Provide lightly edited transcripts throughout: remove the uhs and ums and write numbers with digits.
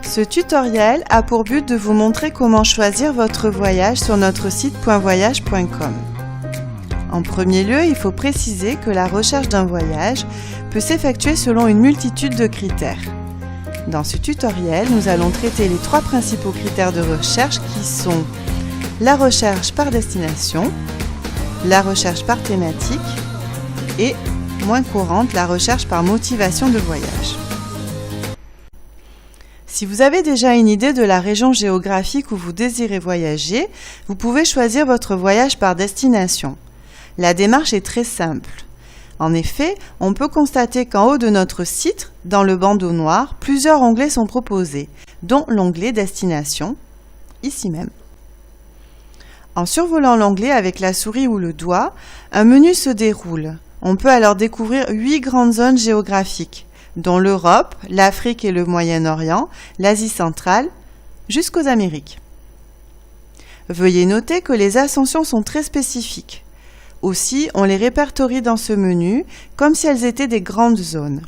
Ce tutoriel a pour but de vous montrer comment choisir votre voyage sur notre site .voyage.com. En premier lieu, il faut préciser que la recherche d'un voyage peut s'effectuer selon une multitude de critères. Dans ce tutoriel, nous allons traiter les 3 principaux critères de recherche qui sont la recherche par destination, la recherche par thématique et, moins courante, la recherche par motivation de voyage. Si vous avez déjà une idée de la région géographique où vous désirez voyager, vous pouvez choisir votre voyage par destination. La démarche est très simple. En effet, on peut constater qu'en haut de notre site, dans le bandeau noir, plusieurs onglets sont proposés, dont l'onglet Destination, ici même. En survolant l'onglet avec la souris ou le doigt, un menu se déroule. On peut alors découvrir 8 grandes zones géographiques, dont l'Europe, l'Afrique et le Moyen-Orient, l'Asie centrale, jusqu'aux Amériques. Veuillez noter que les ascensions sont très spécifiques. Aussi, on les répertorie dans ce menu comme si elles étaient des grandes zones.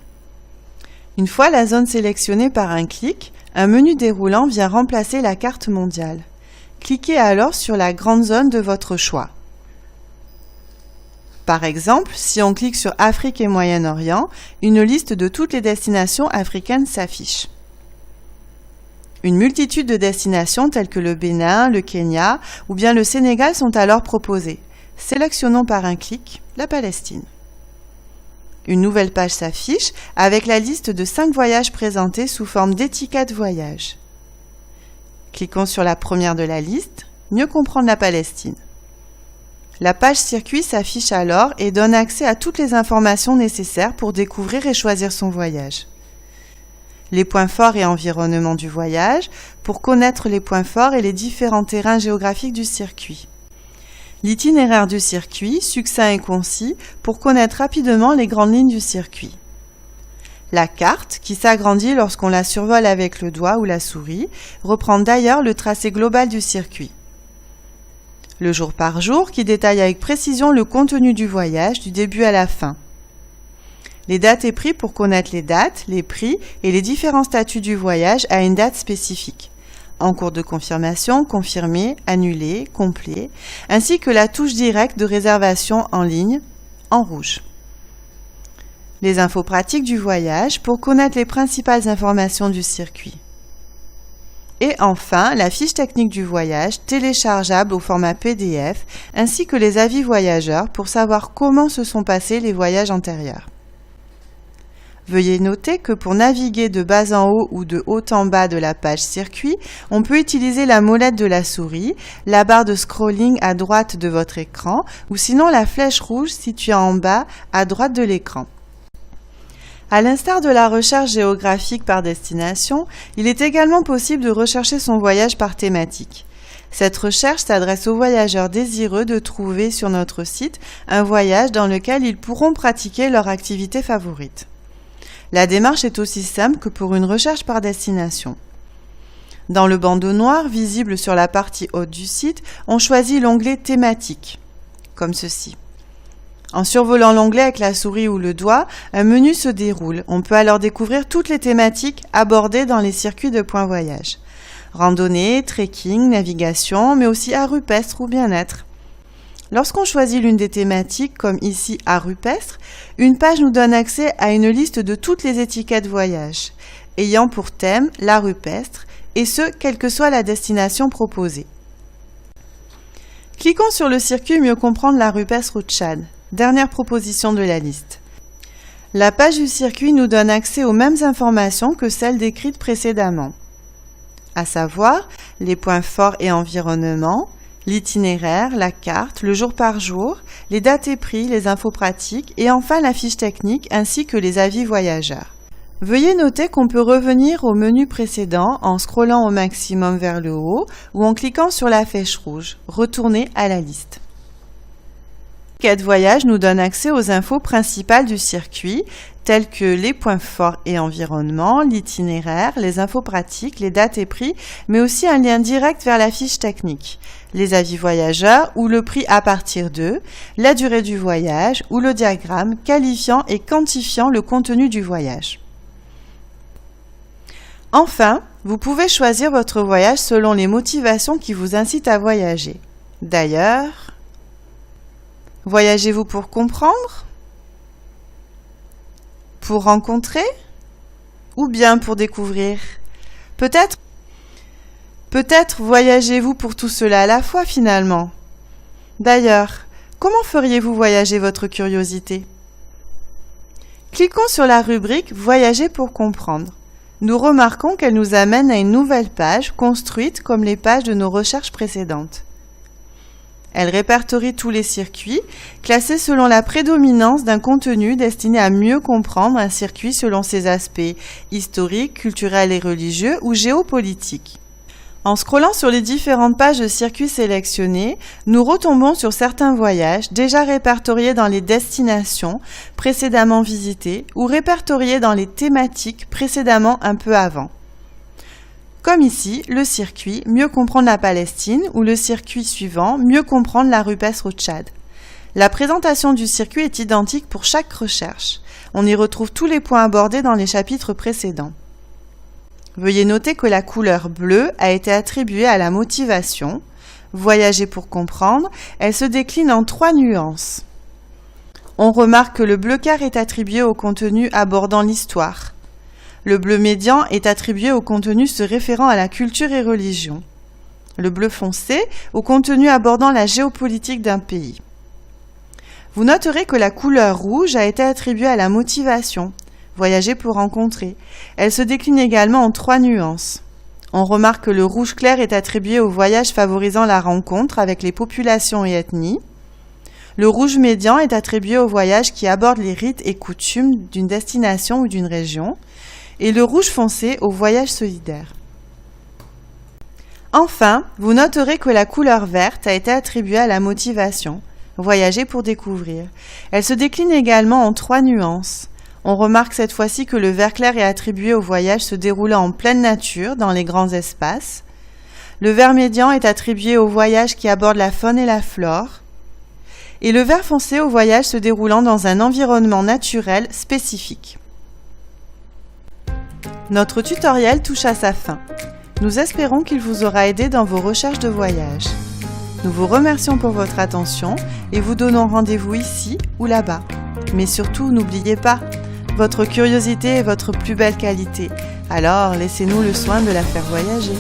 Une fois la zone sélectionnée par un clic, un menu déroulant vient remplacer la carte mondiale. Cliquez alors sur la grande zone de votre choix. Par exemple, si on clique sur Afrique et Moyen-Orient, une liste de toutes les destinations africaines s'affiche. Une multitude de destinations telles que le Bénin, le Kenya ou bien le Sénégal sont alors proposées. Sélectionnons par un clic la Palestine. Une nouvelle page s'affiche avec la liste de 5 voyages présentés sous forme d'étiquette voyage. Cliquons sur la première de la liste, mieux comprendre la Palestine. La page circuit s'affiche alors et donne accès à toutes les informations nécessaires pour découvrir et choisir son voyage. Les points forts et environnements du voyage, pour connaître les points forts et les différents terrains géographiques du circuit. L'itinéraire du circuit, succinct et concis, pour connaître rapidement les grandes lignes du circuit. La carte, qui s'agrandit lorsqu'on la survole avec le doigt ou la souris, reprend d'ailleurs le tracé global du circuit. Le jour par jour, qui détaille avec précision le contenu du voyage du début à la fin. Les dates et prix pour connaître les dates, les prix et les différents statuts du voyage à une date spécifique. En cours de confirmation, confirmé, annulé, complet, ainsi que la touche directe de réservation en ligne, en rouge. Les infos pratiques du voyage pour connaître les principales informations du circuit. Et enfin, la fiche technique du voyage, téléchargeable au format PDF, ainsi que les avis voyageurs pour savoir comment se sont passés les voyages antérieurs. Veuillez noter que pour naviguer de bas en haut ou de haut en bas de la page circuit, on peut utiliser la molette de la souris, la barre de scrolling à droite de votre écran ou sinon la flèche rouge située en bas à droite de l'écran. À l'instar de la recherche géographique par destination, il est également possible de rechercher son voyage par thématique. Cette recherche s'adresse aux voyageurs désireux de trouver sur notre site un voyage dans lequel ils pourront pratiquer leur activité favorite. La démarche est aussi simple que pour une recherche par destination. Dans le bandeau noir visible sur la partie haute du site, on choisit l'onglet Thématique, comme ceci. En survolant l'onglet avec la souris ou le doigt, un menu se déroule. On peut alors découvrir toutes les thématiques abordées dans les circuits de Point Voyage. Randonnée, trekking, navigation, mais aussi art rupestre ou bien-être. Lorsqu'on choisit l'une des thématiques, comme ici art rupestre, une page nous donne accès à une liste de toutes les étiquettes voyage, ayant pour thème l'art rupestre, et ce, quelle que soit la destination proposée. Cliquons sur le circuit Mieux comprendre l'art rupestre au Tchad. Dernière proposition de la liste. La page du circuit nous donne accès aux mêmes informations que celles décrites précédemment, à savoir les points forts et environnements, l'itinéraire, la carte, le jour par jour, les dates et prix, les infos pratiques et enfin la fiche technique ainsi que les avis voyageurs. Veuillez noter qu'on peut revenir au menu précédent en scrollant au maximum vers le haut ou en cliquant sur la flèche rouge, retourner à la liste. L'étiquette voyage nous donne accès aux infos principales du circuit, telles que les points forts et environnement, l'itinéraire, les infos pratiques, les dates et prix, mais aussi un lien direct vers la fiche technique, les avis voyageurs ou le prix à partir d'eux, la durée du voyage ou le diagramme qualifiant et quantifiant le contenu du voyage. Enfin, Vous pouvez choisir votre voyage selon les motivations qui vous incitent à voyager. D'ailleurs, voyagez-vous pour comprendre? Pour rencontrer? Ou bien pour découvrir? Peut-être voyagez-vous pour tout cela à la fois finalement. D'ailleurs, comment feriez-vous voyager votre curiosité? Cliquons sur la rubrique « Voyager pour comprendre ». Nous remarquons qu'elle nous amène à une nouvelle page construite comme les pages de nos recherches précédentes. Elle répertorie tous les circuits, classés selon la prédominance d'un contenu destiné à mieux comprendre un circuit selon ses aspects historiques, culturels et religieux ou géopolitiques. En scrollant sur les différentes pages de circuits sélectionnés, nous retombons sur certains voyages déjà répertoriés dans les destinations précédemment visitées ou répertoriés dans les thématiques précédemment un peu avant. Comme ici, le circuit « Mieux comprendre la Palestine » ou le circuit suivant « Mieux comprendre la rupestre au Tchad ». La présentation du circuit est identique pour chaque recherche. On y retrouve tous les points abordés dans les chapitres précédents. Veuillez noter que la couleur bleue a été attribuée à la motivation. Voyager pour comprendre, elle se décline en 3 nuances. On remarque que le bleu clair est attribué au contenu abordant l'histoire. Le bleu médian est attribué au contenu se référant à la culture et religion. Le bleu foncé au contenu abordant la géopolitique d'un pays. Vous noterez que la couleur rouge a été attribuée à la motivation. Voyager pour rencontrer. Elle se décline également en 3 nuances. On remarque que le rouge clair est attribué au voyage favorisant la rencontre avec les populations et ethnies. Le rouge médian est attribué au voyage qui aborde les rites et coutumes d'une destination ou d'une région. Et le rouge foncé au voyage solidaire. Enfin, vous noterez que la couleur verte a été attribuée à la motivation. Voyager pour découvrir. Elle se décline également en 3 nuances. On remarque cette fois-ci que le vert clair est attribué au voyage se déroulant en pleine nature, dans les grands espaces. Le vert médian est attribué au voyage qui aborde la faune et la flore. Et le vert foncé au voyage se déroulant dans un environnement naturel spécifique. Notre tutoriel touche à sa fin. Nous espérons qu'il vous aura aidé dans vos recherches de voyage. Nous vous remercions pour votre attention et vous donnons rendez-vous ici ou là-bas. Mais surtout, n'oubliez pas, votre curiosité est votre plus belle qualité, alors laissez-nous le soin de la faire voyager.